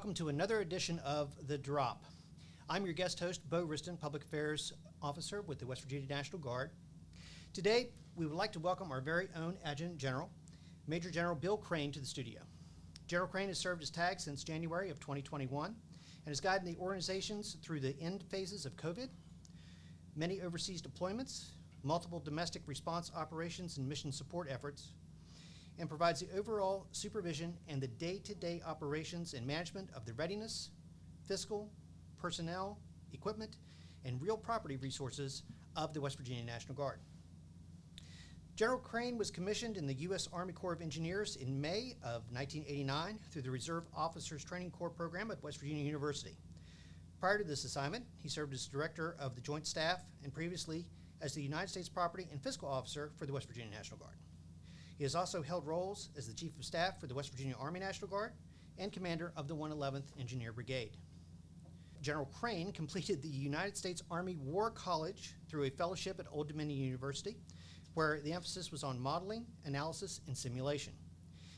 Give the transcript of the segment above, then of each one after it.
welcome to another edition of The Drop. I'm your guest host, Wriston, Public Affairs Officer with the West Virginia National Guard. Today, we would like to welcome our very own Adjutant General, Major General Bill Crane, to the studio. General Crane has served as TAG since January of 2021 and has guided the organizations through the end phases of COVID, many overseas deployments, multiple domestic response operations and mission support efforts, and provides the overall supervision and the day-to-day operations and management of the readiness, fiscal, personnel, equipment, and real property resources of the West Virginia National Guard. General Crane was commissioned in the U.S. Army Corps of Engineers in May of 1989 through the Reserve Officers Training Corps program at West Virginia University. Prior to this assignment, he served as Director of the Joint Staff and previously as the United States Property and Fiscal Officer for the West Virginia National Guard. He has also held roles as the Chief of Staff for the West Virginia Army National Guard and Commander of the 111th Engineer Brigade. General Crane completed the United States Army War College through a fellowship at Old Dominion University, where the emphasis was on modeling, analysis, and simulation.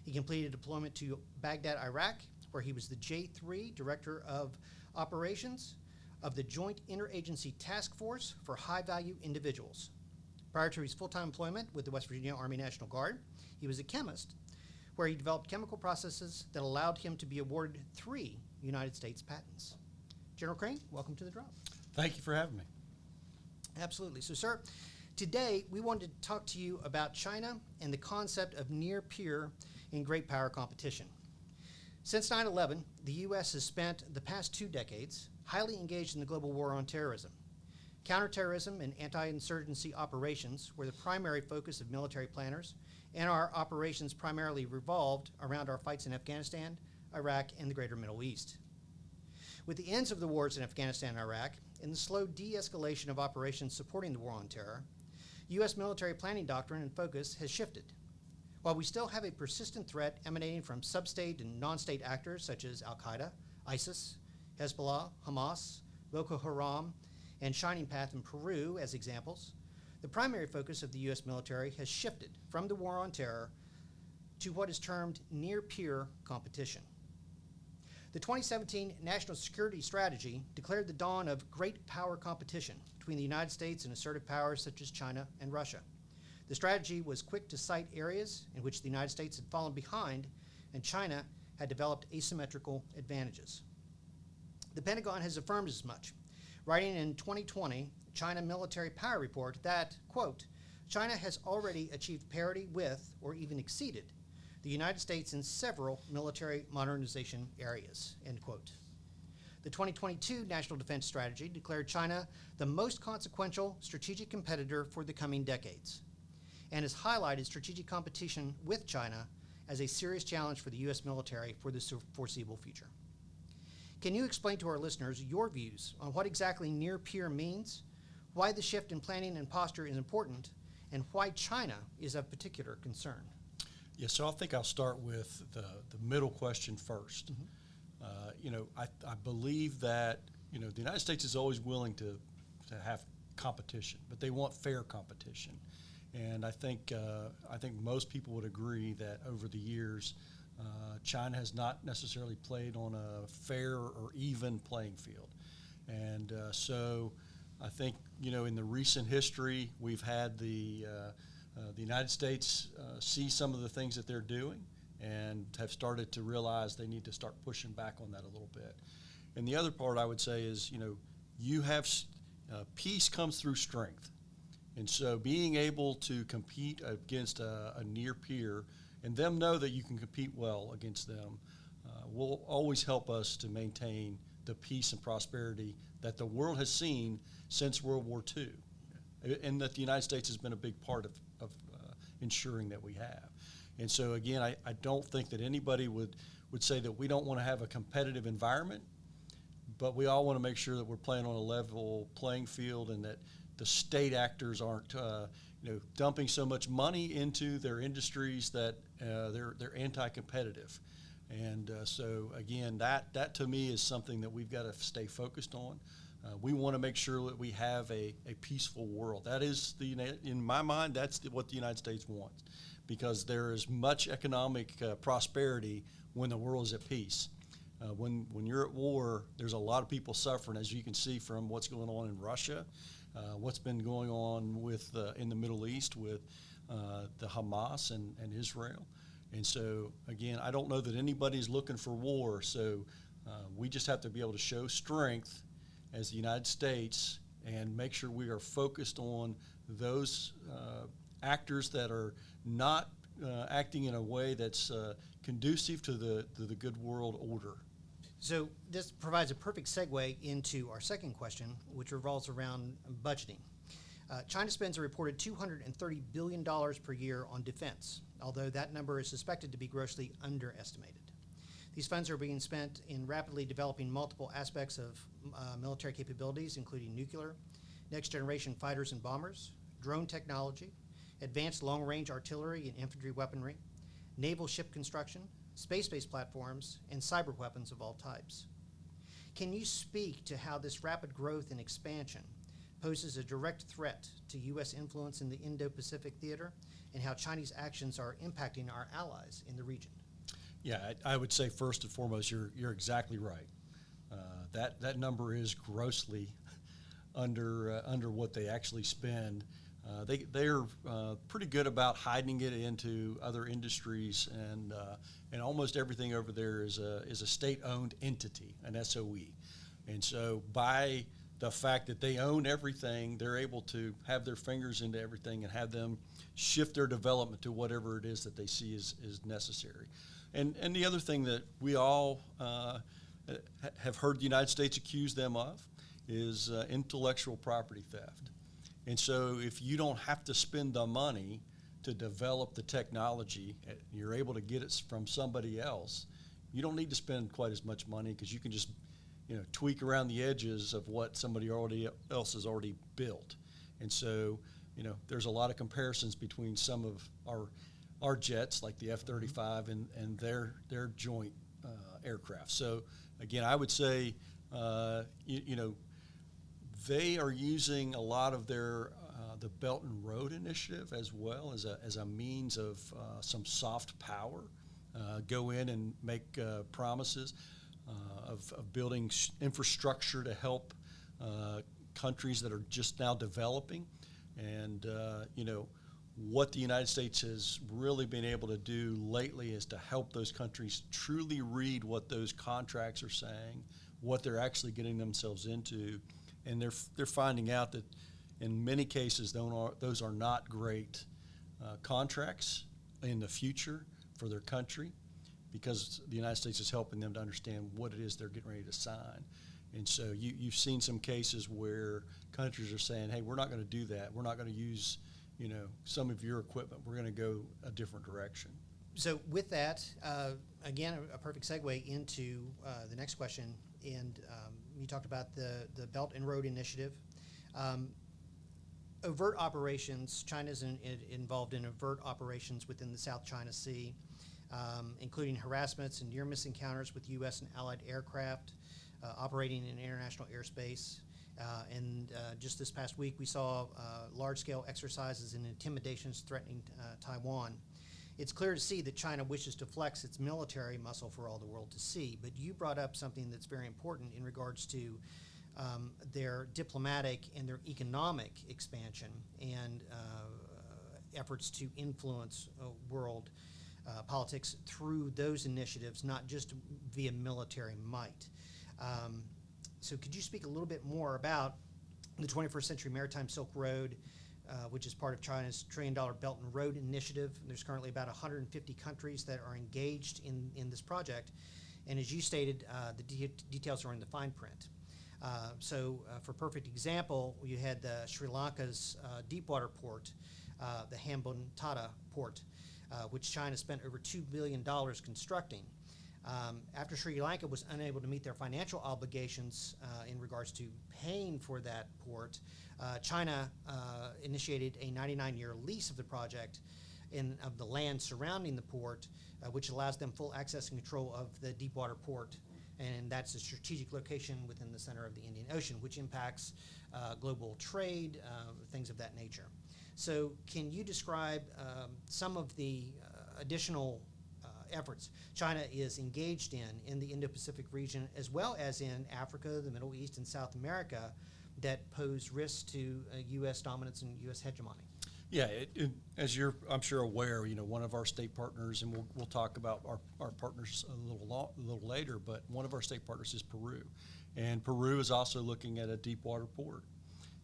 He completed deployment to Baghdad, Iraq, where he was the J3 Director of Operations of the Joint Interagency Task Force for High-Value Individuals. Prior to his full-time employment with the West Virginia Army National Guard, he was a chemist, where he developed chemical processes that allowed him to be awarded 3 United States patents. General Crane, welcome to The Drop. Thank you for having me. Absolutely. So, sir, today we wanted to talk to you about China and the concept of near-peer in great power competition. Since 9/11, the U.S. has spent the past 2 decades highly engaged in the global war on terrorism. Counterterrorism and anti-insurgency operations were the primary focus of military planners, and our operations primarily revolved around our fights in Afghanistan, Iraq, and the greater Middle East. With the ends of the wars in Afghanistan and Iraq, and the slow de-escalation of operations supporting the war on terror, U.S. military planning doctrine and focus has shifted. While we still have a persistent threat emanating from sub-state and non-state actors such as Al-Qaeda, ISIS, Hezbollah, Hamas, Boko Haram, and Shining Path in Peru as examples, the primary focus of the U.S. military has shifted from the war on terror to what is termed near-peer competition. The 2017 National Security Strategy declared the dawn of great power competition between the United States and assertive powers such as China and Russia. The strategy was quick to cite areas in which the United States had fallen behind and China had developed asymmetrical advantages. The Pentagon has affirmed as much, writing in 2020 China Military Power Report that, quote, China has already achieved parity with or even exceeded the United States in several military modernization areas, end quote. The 2022 National Defense Strategy declared China the most consequential strategic competitor for the coming decades and has highlighted strategic competition with China as a serious challenge for the U.S. military for the foreseeable future. Can you explain to our listeners your views on what exactly near-peer means, why the shift in planning and posture is important, and why China is of particular concern? Yeah, so I think I'll start with the middle question first. I believe that, the United States is always willing to have competition, but they want fair competition. And I think most people would agree that over the years, China has not necessarily played on a fair or even playing field. And so I think, in the recent history, we've had the United States see some of the things that they're doing and have started to realize they need to start pushing back on that a little bit. And the other part I would say is, you have peace comes through strength. And so being able to compete against a near peer and them know that you can compete well against them will always help us to maintain the peace and prosperity that the world has seen since World War II, and that the United States has been a big part of ensuring that we have. And so again, I don't think that anybody would say that we don't want to have a competitive environment, but we all want to make sure that we're playing on a level playing field and that the state actors aren't dumping so much money into their industries that they're anti-competitive. And so again, that to me is something that we've got to stay focused on. We want to make sure that we have a peaceful world. That is in my mind, that's what the United States wants, because there is much economic prosperity when the world is at peace. When you're at war, there's a lot of people suffering, as you can see from what's going on in Russia, what's been going on with in the Middle East with the Hamas and Israel. And so, again, I don't know that anybody's looking for war, so we just have to be able to show strength as the United States and make sure we are focused on those actors that are not acting in a way that's conducive to the good world order. So this provides a perfect segue into our second question, which revolves around budgeting. China spends a reported $230 billion per year on defense, although that number is suspected to be grossly underestimated. These funds are being spent in rapidly developing multiple aspects of military capabilities, including nuclear, next-generation fighters and bombers, drone technology, advanced long-range artillery and infantry weaponry, naval ship construction, space-based platforms, and cyber weapons of all types. Can you speak to how this rapid growth and expansion poses a direct threat to U.S. influence in the Indo-Pacific theater, and how Chinese actions are impacting our allies in the region? Yeah, I would say first and foremost, you're exactly right. That number is grossly under what they actually spend. They're pretty good about hiding it into other industries, and almost everything over there is a state-owned entity, an SOE. And so by the fact that they own everything, they're able to have their fingers into everything and have them shift their development to whatever it is that they see is necessary. And the other thing that we all have heard the United States accuse them of is intellectual property theft. And so if you don't have to spend the money to develop the technology, you're able to get it from somebody else, you don't need to spend quite as much money because you can just tweak around the edges of what somebody else has already built. And so, there's a lot of comparisons between some of our jets, like the F-35, and their joint aircraft. So, again, I would say, they are using a lot of their the Belt and Road Initiative as well as a means of some soft power. Go in and make promises of building infrastructure to help countries that are just now developing. And what the United States has really been able to do lately is to help those countries truly read what those contracts are saying, what they're actually getting themselves into. And they're finding out that in many cases those are not great contracts in the future for their country, because the United States is helping them to understand what it is they're getting ready to sign. And so you've seen some cases where countries are saying, hey, we're not going to do that. We're not going to use some of your equipment. We're going to go a different direction. So with that, again, a perfect segue into the next question. And you talked about the Belt and Road Initiative. Overt operations, China's involved in overt operations within the South China Sea, including harassments and near-miss encounters with U.S. and allied aircraft operating in international airspace. And just this past week, we saw large-scale exercises and intimidations threatening Taiwan. It's clear to see that China wishes to flex its military muscle for all the world to see, but you brought up something that's very important in regards to their diplomatic and their economic expansion and efforts to influence world politics through those initiatives, not just via military might. So could you speak a little bit more about the 21st Century Maritime Silk Road, which is part of China's $1 trillion Belt and Road Initiative? There's currently about 150 countries that are engaged in this project. And as you stated, the details are in the fine print. So for perfect example, you had Sri Lanka's deepwater port, the Hambantota port, which China spent over $2 billion constructing. After Sri Lanka was unable to meet their financial obligations in regards to paying for that port, China initiated a 99-year lease of the project of the land surrounding the port, which allows them full access and control of the deepwater port. And that's a strategic location within the center of the Indian Ocean, which impacts global trade, things of that nature. So can you describe some of the additional efforts China is engaged in the Indo-Pacific region, as well as in Africa, the Middle East, and South America, that pose risks to U.S. dominance and U.S. hegemony? Yeah, as you're, I'm sure, aware, one of our state partners, and we'll talk about our partners a little later, but one of our state partners is Peru. And Peru is also looking at a deep water port.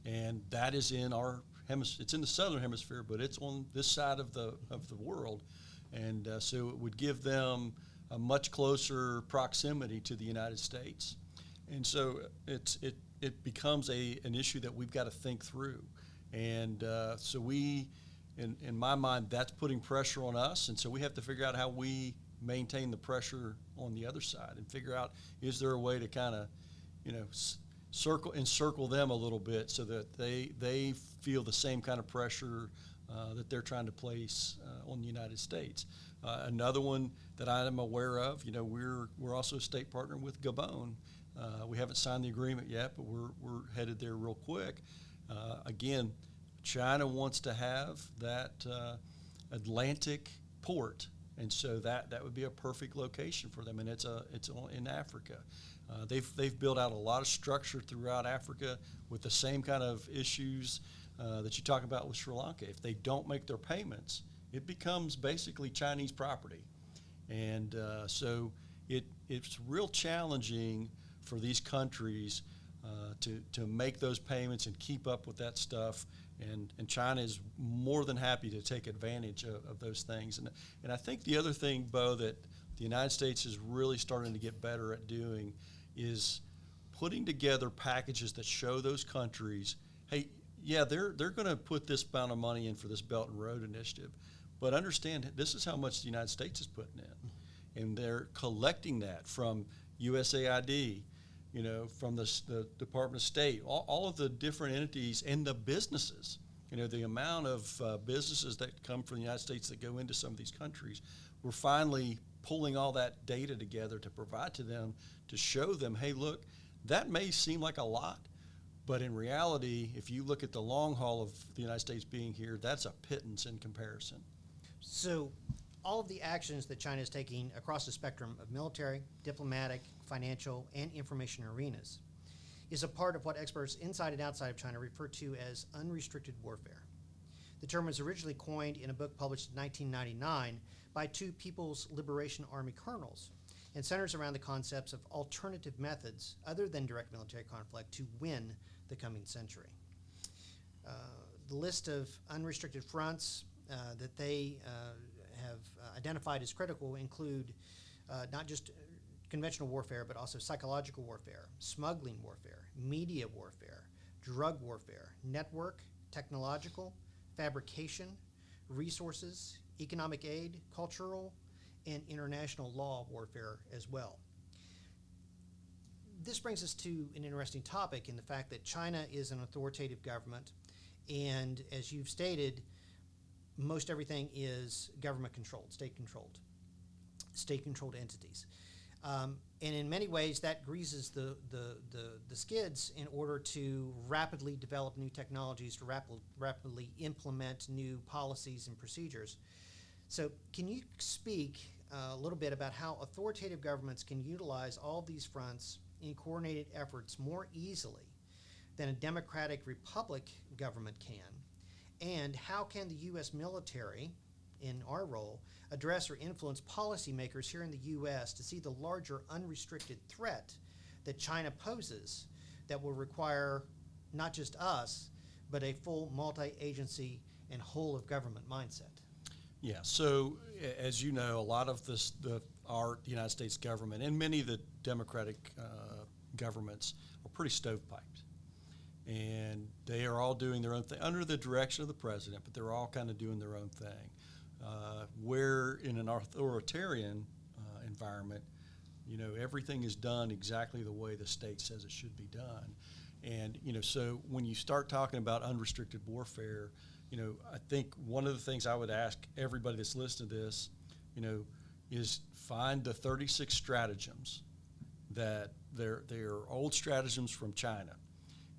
And that is in our hemisphere. It's in the southern hemisphere, but it's on this side of the world. And so it would give them a much closer proximity to the United States. And so it becomes an issue that we've got to think through. And so we, in my mind, that's putting pressure on us. And so we have to figure out how we maintain the pressure on the other side and figure out, is there a way to kind of, encircle them a little bit so that they feel the same kind of pressure that they're trying to place on the United States. Another one that I'm aware of, we're also a state partner with Gabon. We haven't signed the agreement yet, but we're headed there real quick. Again, China wants to have that Atlantic port, and so that would be a perfect location for them, and it's in Africa. They've built out a lot of structure throughout Africa with the same kind of issues that you talk about with Sri Lanka. If they don't make their payments, it becomes basically Chinese property, and so it's real challenging for these countries to make those payments and keep up with that stuff. And China is more than happy to take advantage of those things. And I think the other thing, Bo, that the United States is really starting to get better at doing is putting together packages that show those countries, hey, yeah, they're going to put this amount of money in for this Belt and Road Initiative, but understand this is how much the United States is putting in. And they're collecting that from USAID, from the Department of State, all of the different entities and the businesses. The amount of businesses that come from the United States that go into some of these countries, we're finally pulling all that data together to provide to them, to show them, hey, look, that may seem like a lot, but in reality, if you look at the long haul of the United States being here, that's a pittance in comparison. So all of the actions that China is taking across the spectrum of military, diplomatic, financial, and information arenas is a part of what experts inside and outside of China refer to as unrestricted warfare. The term was originally coined in a book published in 1999 by two People's Liberation Army colonels and centers around the concepts of alternative methods other than direct military conflict to win the coming century. The list of unrestricted fronts that they have identified as critical include not just conventional warfare, but also psychological warfare, smuggling warfare, media warfare, drug warfare, network, technological, fabrication, resources, economic aid, cultural, and international law warfare as well. This brings us to an interesting topic in the fact that China is an authoritative government, and as you've stated, most everything is government-controlled, state-controlled entities. And in many ways, that greases the skids in order to rapidly develop new technologies, to rapidly implement new policies and procedures. So can you speak a little bit about how authoritative governments can utilize all of these fronts in coordinated efforts more easily than a democratic republic government can? And how can the U.S. military, in our role, address or influence policymakers here in the U.S. to see the larger unrestricted threat that China poses that will require not just us, but a full multi-agency and whole-of-government mindset? Yeah, so as you know, a lot of the United States government and many of the democratic governments are pretty stovepiped. And they are all doing their own thing under the direction of the president, but they're all kind of doing their own thing. Where in an authoritarian environment, everything is done exactly the way the state says it should be done. And, so when you start talking about unrestricted warfare, I think one of the things I would ask everybody that's listening to this, is find the 36 stratagems that they're old stratagems from China.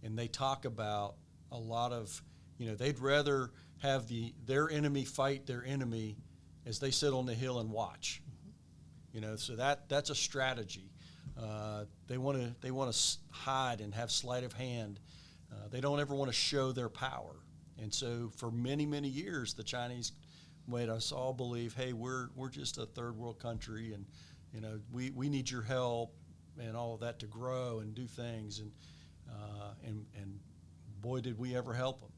And they talk about a lot of, they'd rather have their enemy fight their enemy as they sit on the hill and watch. So that's a strategy. They want to hide and have sleight of hand. They don't ever want to show their power. And so for many, many years, the Chinese made us all believe, hey, we're just a third world country, and we need your help and all of that to grow and do things. And boy, did we ever help them.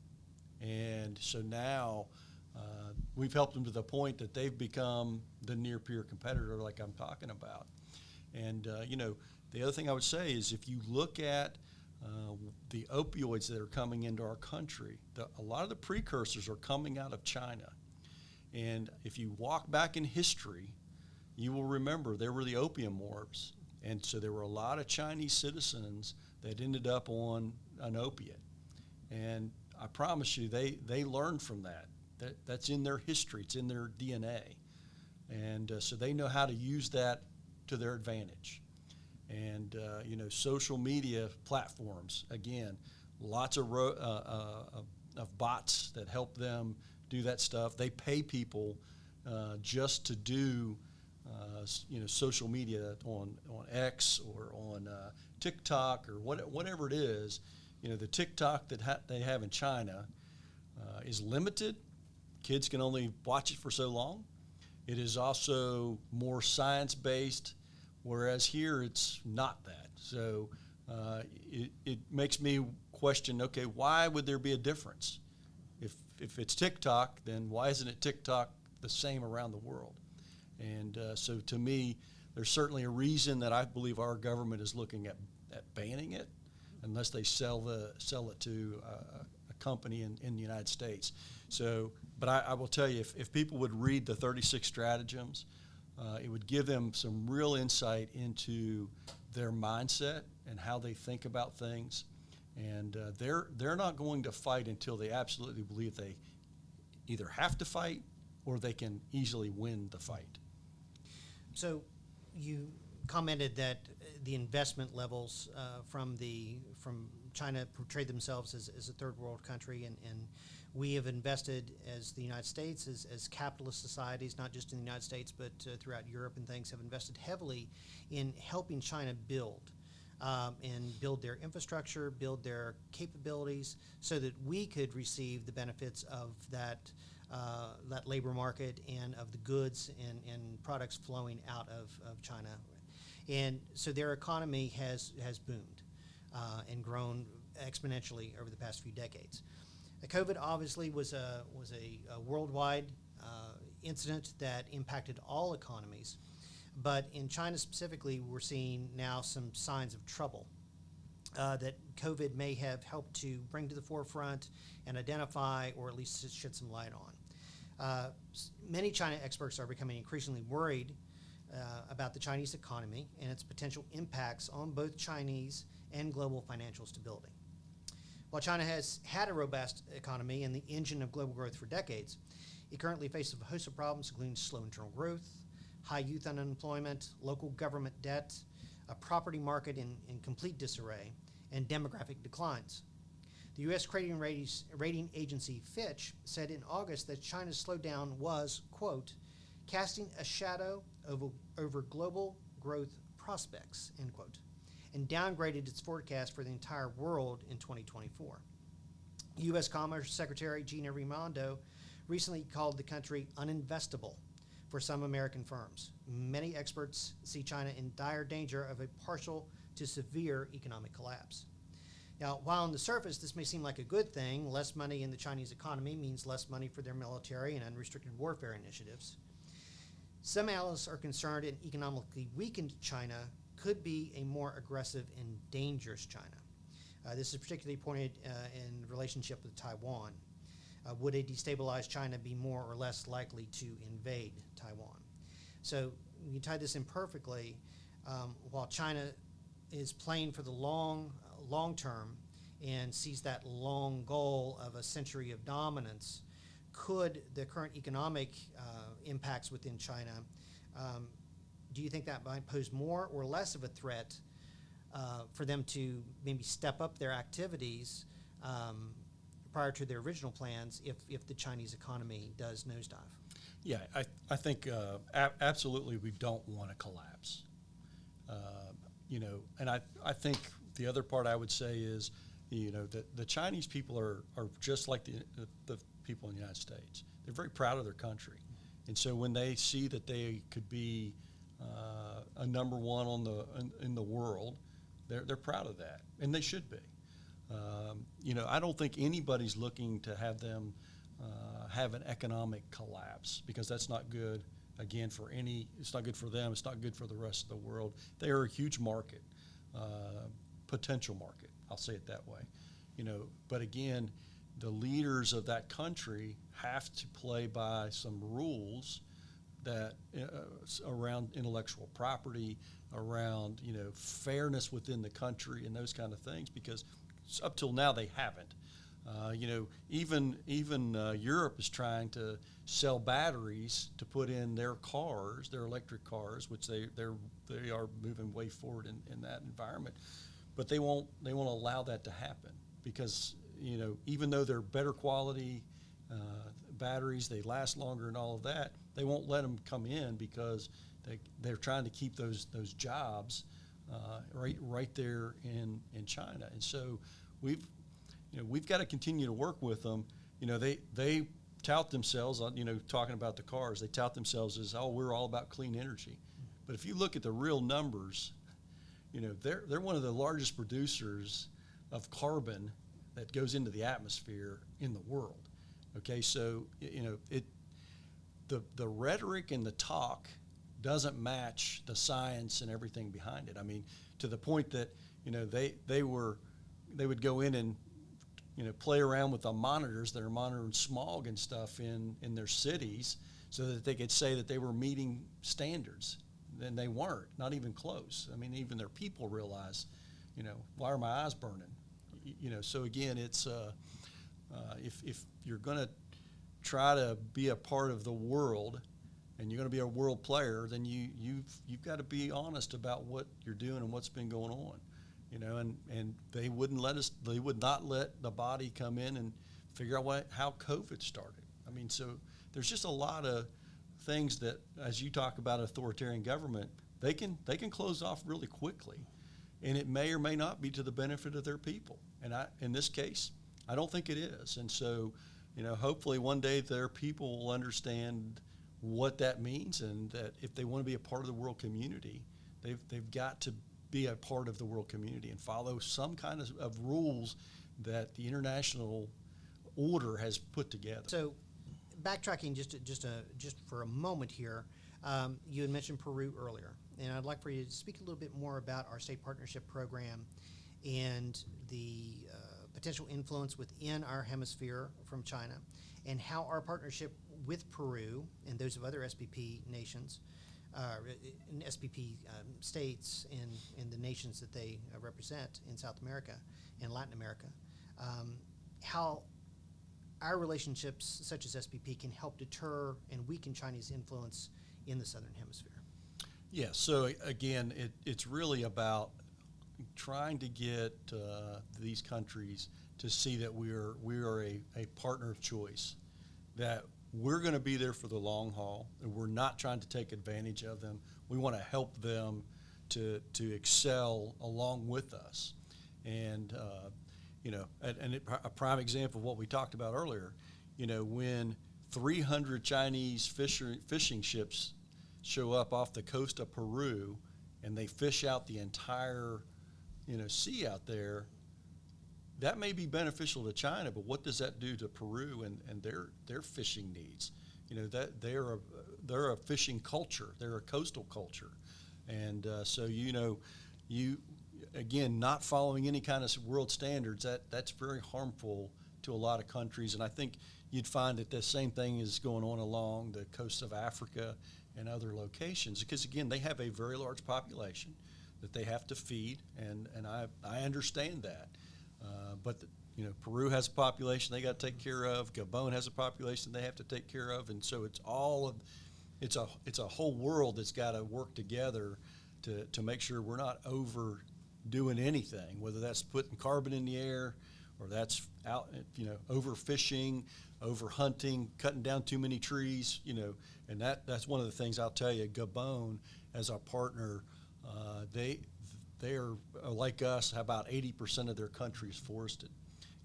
And so now we've helped them to the point that they've become the near peer competitor like I'm talking about. And, the other thing I would say is if you look at the opioids that are coming into our country, a lot of the precursors are coming out of China. And if you walk back in history, you will remember there were the opium wars. And so there were a lot of Chinese citizens that ended up on an opiate. And I promise you, they learned from that. That's in their history. It's in their DNA. And so they know how to use that to their advantage. And, social media platforms, again, lots of bots that help them do that stuff. They pay people just to do, social media on X or on TikTok or whatever it is. The TikTok that they have in China is limited. Kids can only watch it for so long. It is also more science-based, whereas here it's not that. So it makes me question, okay, why would there be a difference? If it's TikTok, then why isn't it TikTok the same around the world? And so to me, there's certainly a reason that I believe our government is looking at banning it, unless they sell it to a company in the United States. So, but I will tell you, if people would read the 36 stratagems, it would give them some real insight into their mindset and how they think about things. And they're not going to fight until they absolutely believe they either have to fight or they can easily win the fight. So you commented that the investment levels from China portrayed themselves as a third world country, and we have invested as the United States, as capitalist societies, not just in the United States, but throughout Europe and things, have invested heavily in helping China build their infrastructure, build their capabilities, so that we could receive the benefits of that labor market and of the goods and products flowing out of China. And so their economy has boomed and grown exponentially over the past few decades. COVID obviously was a worldwide incident that impacted all economies, but in China specifically, we're seeing now some signs of trouble that COVID may have helped to bring to the forefront and identify, or at least shed some light on. Many China experts are becoming increasingly worried about the Chinese economy and its potential impacts on both Chinese and global financial stability. While China has had a robust economy and the engine of global growth for decades, it currently faces a host of problems, including slow internal growth, high youth unemployment, local government debt, a property market in complete disarray, and demographic declines. The U.S. credit rating agency Fitch said in August that China's slowdown was, quote, casting a shadow over global growth prospects, end quote, and downgraded its forecast for the entire world in 2024. U.S. Commerce Secretary Gina Raimondo recently called the country uninvestable for some American firms. Many experts see China in dire danger of a partial to severe economic collapse. Now, while on the surface this may seem like a good thing, less money in the Chinese economy means less money for their military and unrestricted warfare initiatives. Some analysts are concerned an economically weakened China could be a more aggressive and dangerous China. This is particularly pointed in relationship with Taiwan. Would a destabilized China be more or less likely to invade Taiwan? So you tie this in perfectly. While China is playing for the long term and sees that long goal of a century of dominance, could the current economic impacts within China, do you think that might pose more or less of a threat for them to maybe step up their activities, prior to their original plans if the Chinese economy does nosedive? Yeah, I think absolutely we don't want to collapse. And I think the other part I would say is, that the Chinese people are just like the people in the United States. They're very proud of their country. And so when they see that they could be a number one in the world, they're proud of that, and they should be. I don't think anybody's looking to have them have an economic collapse, because that's not good. Again, it's not good for them. It's not good for the rest of the world. They are a huge market, potential market. I'll say it that way. But again, the leaders of that country have to play by some rules that around intellectual property, around fairness within the country, and those kind of things, because up till now they haven't. Even Europe is trying to sell batteries to put in their cars, their electric cars, which they are moving way forward in that environment, but they won't allow that to happen, because even though they're better quality batteries, they last longer and all of that, they won't let them come in because they're trying to keep those jobs right there in China. And so we've got to continue to work with them. They tout themselves, talking about the cars, they tout themselves as, we're all about clean energy. But if you look at the real numbers, they're one of the largest producers of carbon that goes into the atmosphere in the world. Okay, so the rhetoric and the talk doesn't match the science and everything behind it. I mean, to the point that they would go in and play around with the monitors that are monitoring smog and stuff in their cities, so that they could say that they were meeting standards. And they weren't, not even close. I mean, even their people realize, why are my eyes burning? So again, it's if you're going to try to be a part of the world, and you're going to be a world player, then you've got to be honest about what you're doing and what's been going on. And they would not let the body come in and figure out how COVID started. I mean, so there's just a lot of things that, as you talk about authoritarian government, they can close off really quickly, and it may or may not be to the benefit of their people. And in this case, I don't think it is. And so, hopefully one day their people will understand what that means, and that if they want to be a part of the world community, they've got to be a part of the world community and follow some kind of rules that the international order has put together. So, backtracking just for a moment here, you had mentioned Peru earlier, and I'd like for you to speak a little bit more about our state partnership program and the potential influence within our hemisphere from China, and how our partnership with Peru and those of other SPP nations, SPP states, and the nations that they represent in South America and Latin America, how our relationships, such as SPP, can help deter and weaken Chinese influence in the Southern Hemisphere. Yeah, so again, it's really about trying to get these countries to see that we are a partner of choice, that we're going to be there for the long haul, and we're not trying to take advantage of them. We want to help them to excel along with us. And a prime example of what we talked about earlier, when 300 Chinese fishing ships show up off the coast of Peru, and they fish out the entire sea out there, that may be beneficial to China, but what does that do to Peru and their fishing needs? That they're a fishing culture, they're a coastal culture, and so you again, not following any kind of world standards, that's very harmful to a lot of countries. And I think you'd find that the same thing is going on along the coast of Africa and other locations, because again, they have a very large population that they have to feed, and I understand that. But Peru has a population they got to take care of. Gabon has a population they have to take care of, and so it's a whole world that's got to work together to make sure we're not overdoing anything, whether that's putting carbon in the air or that's out, overfishing, overhunting, cutting down too many trees, and that's one of the things I'll tell you. Gabon, as our partner, they are like us. About 80% of their country is forested,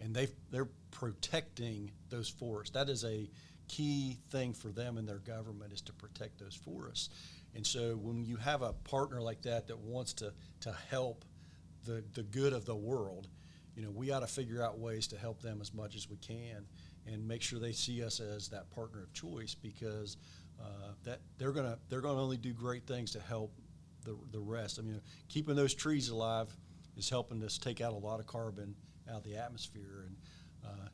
and they're protecting those forests. That is a key thing for them and their government, is to protect those forests. And so when you have a partner like that wants to help the good of the world, we ought to figure out ways to help them as much as we can and make sure they see us as that partner of choice, because that they're gonna only do great things to help the rest. I mean, keeping those trees alive is helping us take out a lot of carbon out of the atmosphere, and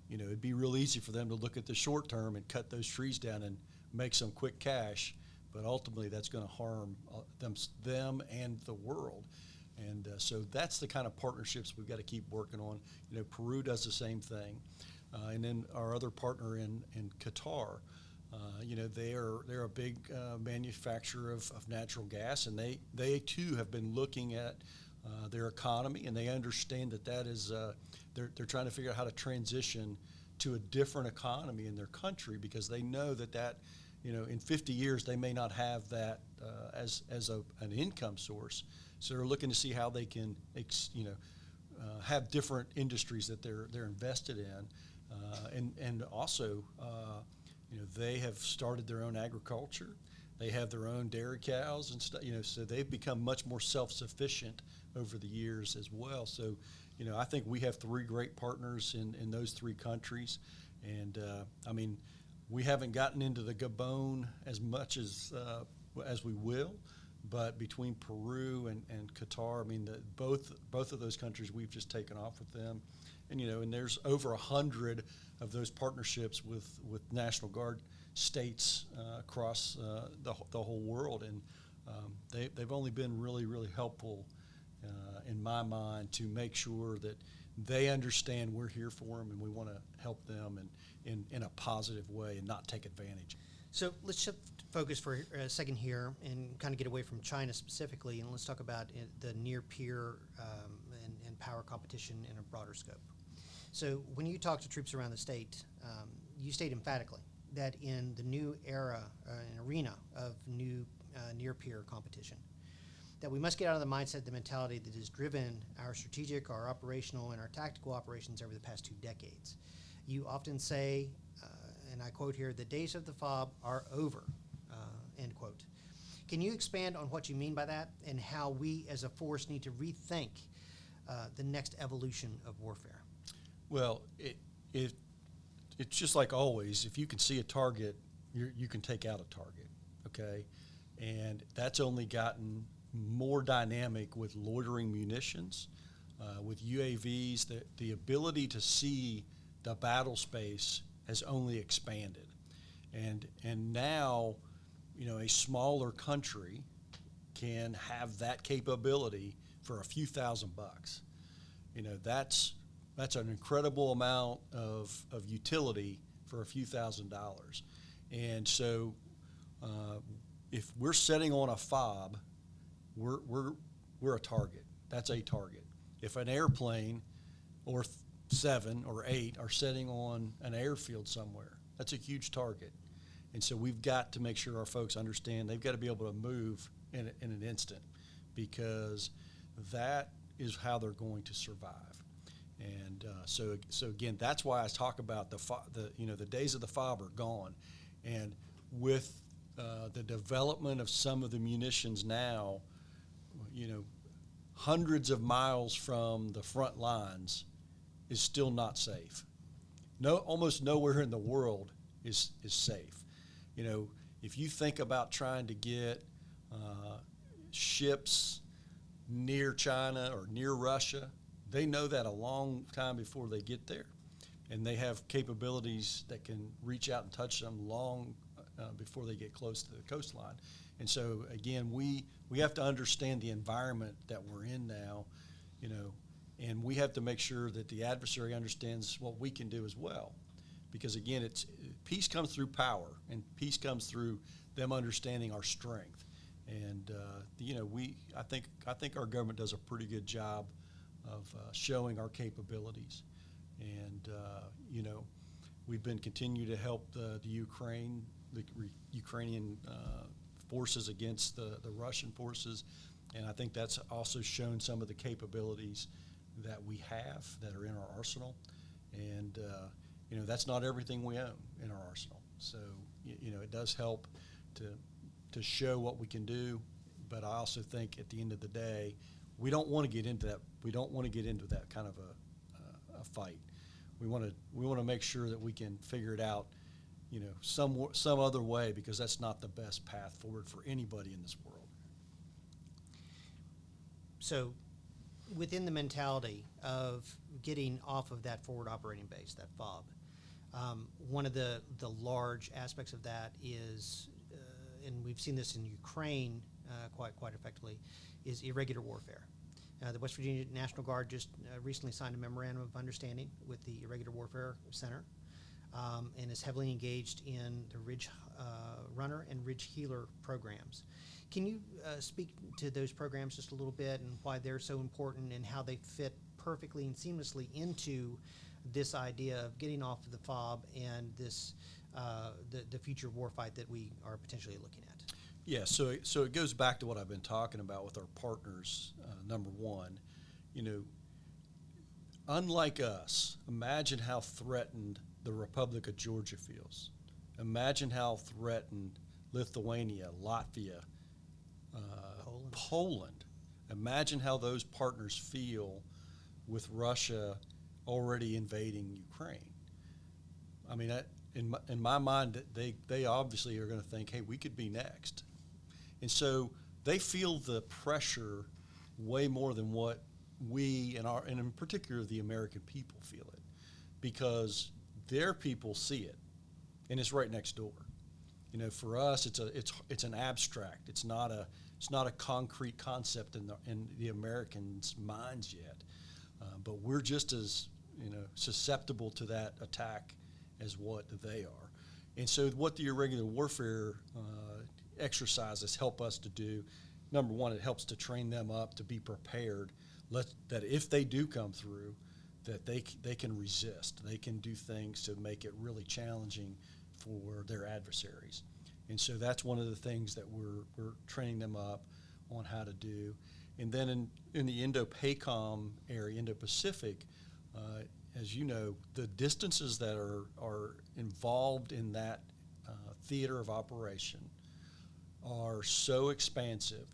it'd be real easy for them to look at the short term and cut those trees down and make some quick cash, but ultimately that's going to harm them and the world. And so that's the kind of partnerships we've got to keep working on. Peru does the same thing, and then our other partner in Qatar. They're a big manufacturer of natural gas, and they too have been looking at their economy, and they understand that is they're trying to figure out how to transition to a different economy in their country, because they know that in 50 years they may not have that as an income source. So they're looking to see how they can have different industries that they're invested in, and also they have started their own agriculture. They have their own dairy cows and stuff, so they've become much more self-sufficient over the years as well. So, I think we have three great partners in those three countries. And, we haven't gotten into the Gabon as much as we will, but between Peru and Qatar, both of those countries, we've just taken off with them. And, and there's over 100 of those partnerships with National Guard states across the whole world, and they've only been really, really helpful in my mind to make sure that they understand we're here for them and we want to help them in a positive way and not take advantage. So let's shift focus for a second here and kind of get away from China specifically, and let's talk about the near-peer and power competition in a broader scope. So when you talk to troops around the state, you state emphatically that in the new era, an arena of new near-peer competition, that we must get out of the mindset, the mentality that has driven our strategic, our operational, and our tactical operations over the past 2 decades. You often say, and I quote here, "The days of the FOB are over," end quote. Can you expand on what you mean by that and how we as a force need to rethink the next evolution of warfare? Well, it's just like always. If you can see a target, you can take out a target, okay? And that's only gotten more dynamic with loitering munitions, with UAVs. The ability to see the battle space has only expanded, and now, a smaller country can have that capability for a few $1,000s. That's an incredible amount of utility for a few $1,000s. And so if we're setting on a FOB, we're a target. That's a target. If an airplane or 7 or 8 are setting on an airfield somewhere, that's a huge target. And so we've got to make sure our folks understand they've got to be able to move in an instant, because that is how they're going to survive. And so again, that's why I talk about the days of the FOB are gone. And with the development of some of the munitions now, hundreds of miles from the front lines is still not safe. Almost nowhere in the world is safe. If you think about trying to get ships near China or near Russia, they know that a long time before they get there, and they have capabilities that can reach out and touch them long before they get close to the coastline. And so again, we have to understand the environment that we're in now, and we have to make sure that the adversary understands what we can do as well. Because again, peace comes through power, and peace comes through them understanding our strength. And I think our government does a pretty good job of showing our capabilities. And, we've been continuing to help the Ukrainian forces against the Russian forces. And I think that's also shown some of the capabilities that we have that are in our arsenal. And, that's not everything we own in our arsenal. So, it does help to show what we can do. But I also think at the end of the day, we don't want to get into that. We don't want to get into that kind of a fight. We want to make sure that we can figure it out, some other way, because that's not the best path forward for anybody in this world. So, within the mentality of getting off of that forward operating base, that FOB, one of the large aspects of that is, and we've seen this in Ukraine quite effectively, is irregular warfare. The West Virginia National Guard just recently signed a memorandum of understanding with the Irregular Warfare Center, and is heavily engaged in the Ridge Runner and Ridge Healer programs. Can you speak to those programs just a little bit and why they're so important and how they fit perfectly and seamlessly into this idea of getting off of the FOB and this the future warfight that we are potentially looking at? Yeah, so it goes back to what I've been talking about with our partners. Number one, unlike us, imagine how threatened the Republic of Georgia feels. Imagine how threatened Lithuania, Latvia, Poland. Imagine how those partners feel with Russia already invading Ukraine. I mean, in my mind, they obviously are going to think, hey, we could be next. And so they feel the pressure way more than what we and in particular the American people feel it, because their people see it, and it's right next door. For us, it's an abstract. It's not a concrete concept in the Americans' minds yet. But we're just as susceptible to that attack as what they are. And so what the irregular warfare exercises help us to do, number one, it helps to train them up to be prepared, that if they do come through, that they can resist. They can do things to make it really challenging for their adversaries. And so that's one of the things that we're training them up on how to do. And then in the Indo-PACOM area, Indo-Pacific, as you know, the distances that are involved in that theater of operation are so expansive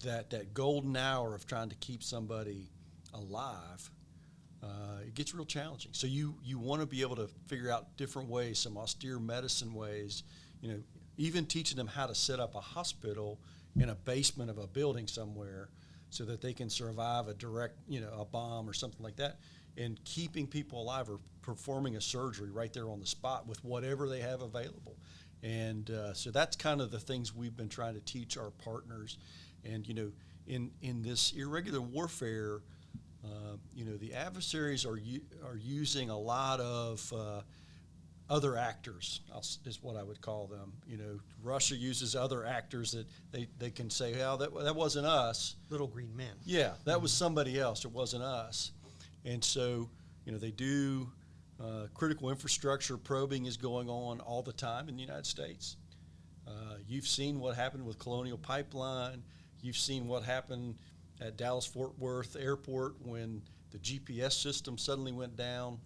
that golden hour of trying to keep somebody alive, it gets real challenging. So you want to be able to figure out different ways, some austere medicine ways, even teaching them how to set up a hospital in a basement of a building somewhere so that they can survive a direct, a bomb or something like that, and keeping people alive or performing a surgery right there on the spot with whatever they have available. And so that's kind of the things we've been trying to teach our partners. And, in this irregular warfare, the adversaries are using a lot of other actors, is what I would call them. Russia uses other actors that they can say, that wasn't us. Little green men. Yeah, that was somebody else. It wasn't us. And so, they do critical infrastructure probing is going on all the time in the United States. You've seen what happened with Colonial Pipeline. You've seen what happened at Dallas-Fort Worth Airport when the GPS system suddenly went down.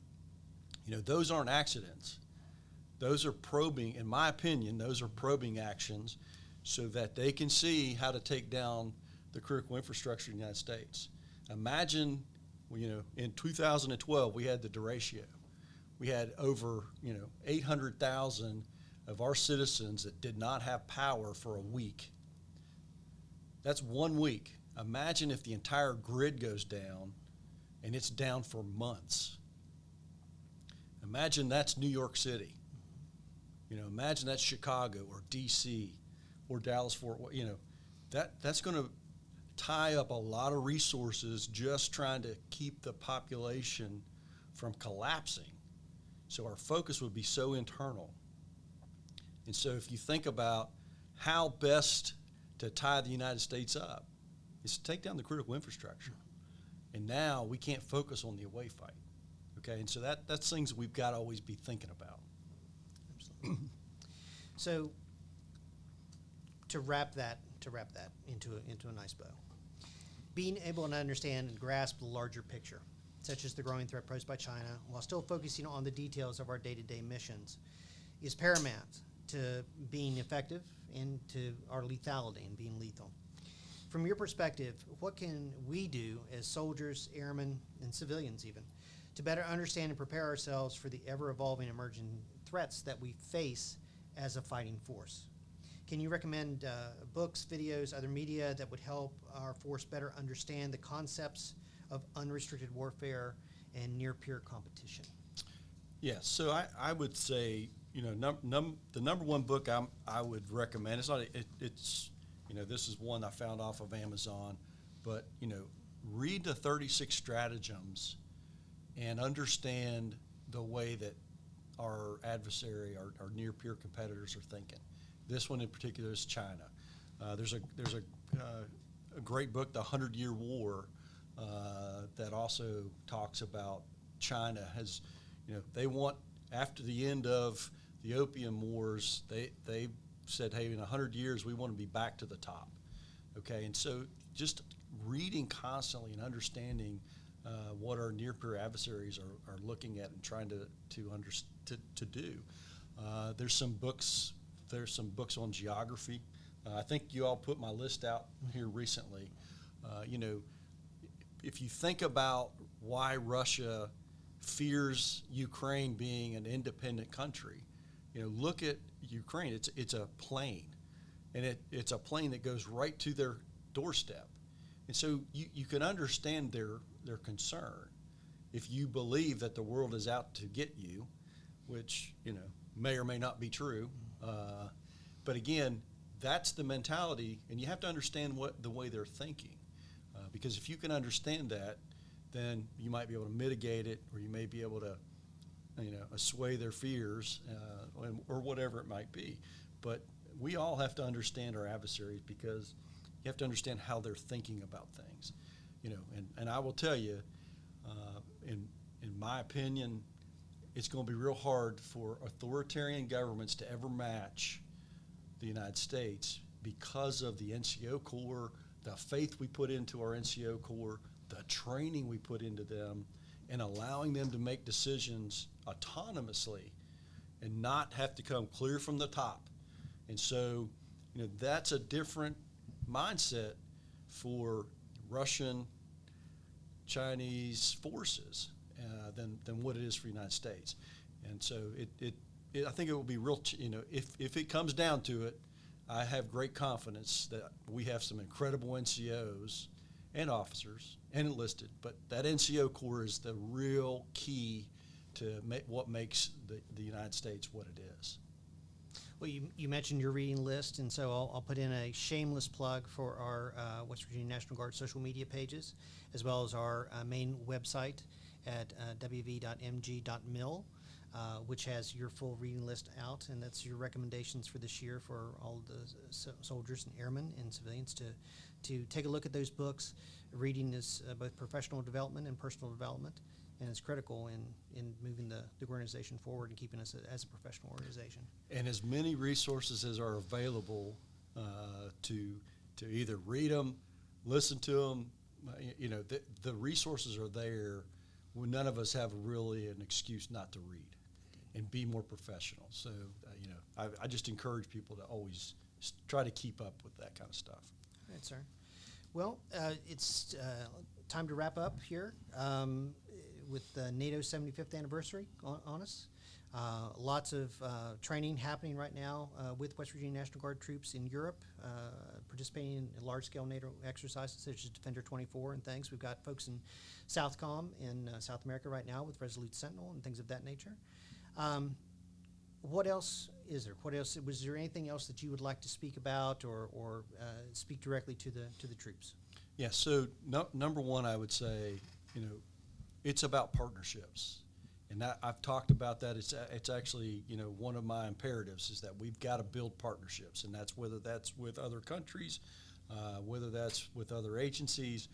Those aren't accidents. Those are probing, in my opinion, those are probing actions so that they can see how to take down the critical infrastructure in the United States. Imagine, in 2012, we had the derecho. We had over, 800,000 of our citizens that did not have power for a week. That's 1 week. Imagine if the entire grid goes down and it's down for months. Imagine that's New York City. Imagine that's Chicago or D.C. or Dallas-Fort Worth. That's going to tie up a lot of resources just trying to keep the population from collapsing. So our focus would be so internal. And so if you think about how best to tie the United States up, is to take down the critical infrastructure. And now we can't focus on the away fight. Okay, and so that's things we've got to always be thinking about. Absolutely. So to wrap that into a nice bow, being able to understand and grasp the larger picture, such as the growing threat posed by China, while still focusing on the details of our day-to-day missions, is paramount to being effective and to our lethality and being lethal. From your perspective, what can we do as soldiers, airmen, and civilians even, to better understand and prepare ourselves for the ever-evolving emerging threats that we face as a fighting force? Can you recommend books, videos, other media that would help our force better understand the concepts of unrestricted warfare and near-peer competition? Yes, so I would say, the number one book I would recommend, it's this is one I found off of Amazon, but, read the 36 stratagems and understand the way that our adversary, our near-peer competitors are thinking. This one in particular is China. There's a great book, The 100-Year War, that also talks about China has, they want, after the end of the Opium Wars, they said, hey, in 100 years, we want to be back to the top. Okay, and so just reading constantly and understanding what our near-peer adversaries are looking at and trying to do. There's some books on geography. I think you all put my list out here recently. If you think about why Russia fears Ukraine being an independent country, look at Ukraine. It's a plane, and it's a plane that goes right to their doorstep. And so you can understand their concern if you believe that the world is out to get you, which may or may not be true. But again, that's the mentality, and you have to understand the way they're thinking, because if you can understand that, then you might be able to mitigate it, or you may be able to, assuage their fears, or whatever it might be. But we all have to understand our adversaries, because you have to understand how they're thinking about things, And I will tell you, in my opinion, it's going to be real hard for authoritarian governments to ever match the United States because of the NCO Corps, the faith we put into our NCO Corps, the training we put into them, and allowing them to make decisions autonomously and not have to come clear from the top. And so, that's a different mindset for Russian, Chinese forces than what it is for the United States. And so I think it will be real, if it comes down to it, I have great confidence that we have some incredible NCOs and officers and enlisted, but that NCO Corps is the real key to what makes the United States what it is. Well, you mentioned your reading list, and so I'll put in a shameless plug for our West Virginia National Guard social media pages, as well as our main website at wv.mg.mil, which has your full reading list out, and that's your recommendations for this year for all the soldiers and airmen and civilians to take a look at those books. Reading is both professional development and personal development, and it's critical in moving the organization forward and keeping us as a professional organization. And as many resources as are available to either read them, listen to them, the resources are there when none of us have really an excuse not to read and be more professional. So, I just encourage people to always try to keep up with that kind of stuff. All right, sir. Well, it's time to wrap up here with NATO's 75th anniversary on us. Lots of training happening right now with West Virginia National Guard troops in Europe, participating in large-scale NATO exercises such as Defender 24 and things. We've got folks in Southcom in South America right now with Resolute Sentinel and things of that nature. What else is there? Was there anything else that you would like to speak about or speak directly to the troops? Yeah. So number one, I would say, it's about partnerships, and I've talked about that. It's actually one of my imperatives is that we've got to build partnerships, and that's whether that's with other countries, whether that's with other agencies,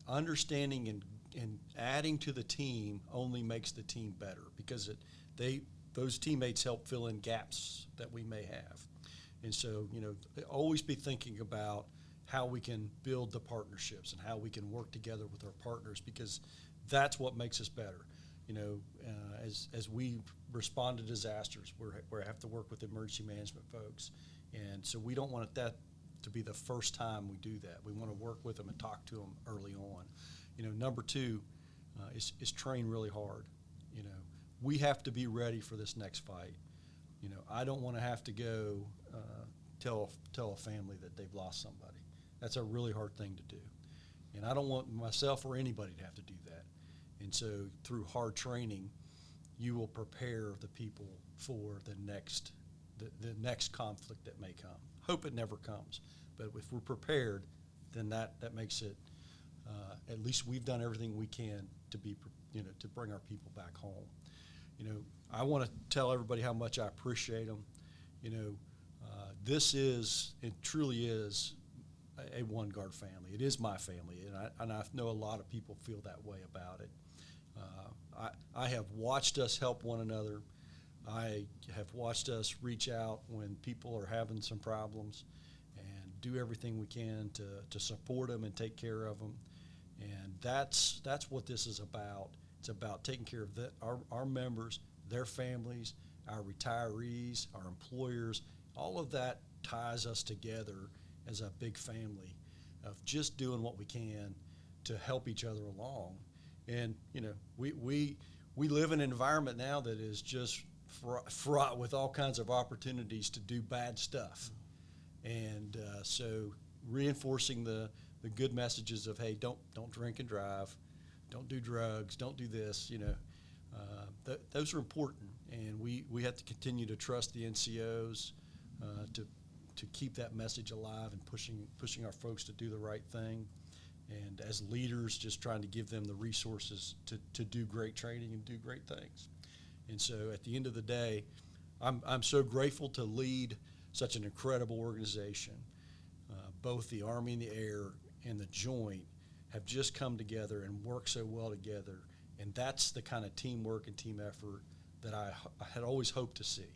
understanding and adding to the team only makes the team better because those teammates help fill in gaps that we may have. And so, always be thinking about how we can build the partnerships and how we can work together with our partners, because that's what makes us better. As we respond to disasters, we have to work with emergency management folks. And so we don't want that to be the first time we do that. We want to work with them and talk to them early on. Number two is train really hard. We have to be ready for this next fight. I don't want to have to go tell a family that they've lost somebody. That's a really hard thing to do. And I don't want myself or anybody to have to do that. And so through hard training, you will prepare the people for the next conflict that may come. Hope it never comes. But if we're prepared, then that makes it, at least we've done everything we can to be, to bring our people back home. I want to tell everybody how much I appreciate them. It truly is a One Guard family. It is my family, and I know a lot of people feel that way about it. I have watched us help one another. I have watched us reach out when people are having some problems and do everything we can to support them and take care of them. And that's what this is about. It's about taking care of our members, their families, our retirees, our employers. All of that ties us together as a big family of just doing what we can to help each other along. And, we live in an environment now that is just fraught with all kinds of opportunities to do bad stuff. And so reinforcing the good messages of, hey, don't drink and drive, don't do drugs, don't do this, those are important. And we have to continue to trust the NCOs to keep that message alive and pushing our folks to do the right thing. And as leaders, just trying to give them the resources to do great training and do great things. And so at the end of the day, I'm so grateful to lead such an incredible organization. Both the Army and the Air and the Joint have just come together and worked so well together. And that's the kind of teamwork and team effort that I had always hoped to see.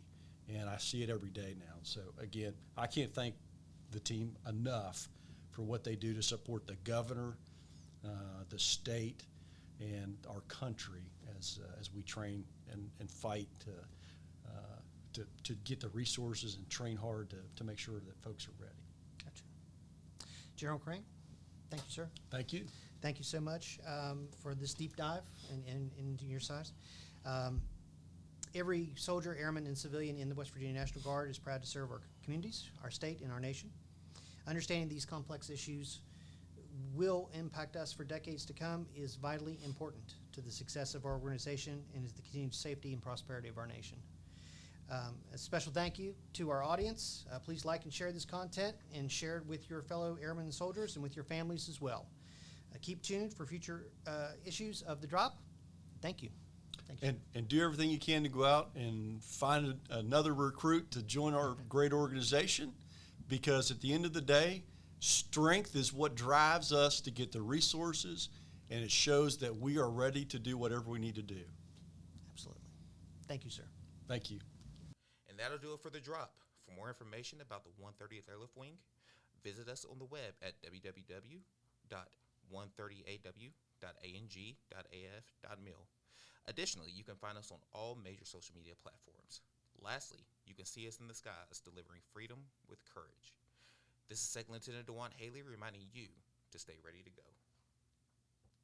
And I see it every day now. So again, I can't thank the team enough for what they do to support the governor, the state, and our country as we train and fight to get the resources and train hard to make sure that folks are ready. Gotcha. General Crane, thank you, sir. Thank you. Thank you so much for this deep dive into your size. Every soldier, airman, and civilian in the West Virginia National Guard is proud to serve our communities, our state, and our nation. Understanding these complex issues will impact us for decades to come is vitally important to the success of our organization and is the continued safety and prosperity of our nation. A special thank you to our audience. Please like and share this content and share it with your fellow airmen and soldiers and with your families as well. Keep tuned for future issues of The Drop. Thank you. Thank you. And do everything you can to go out and find another recruit to join our great organization, because at the end of the day, strength is what drives us to get the resources, and it shows that we are ready to do whatever we need to do. Absolutely. Thank you, sir. Thank you. And that'll do it for The Drop. For more information about the 130th Airlift Wing, visit us on the web at www.130aw.ang.af.mil. Additionally, you can find us on all major social media platforms. Lastly, you can see us in the skies delivering freedom with courage. This is Second Lieutenant DeJuan Haley reminding you to stay ready to go.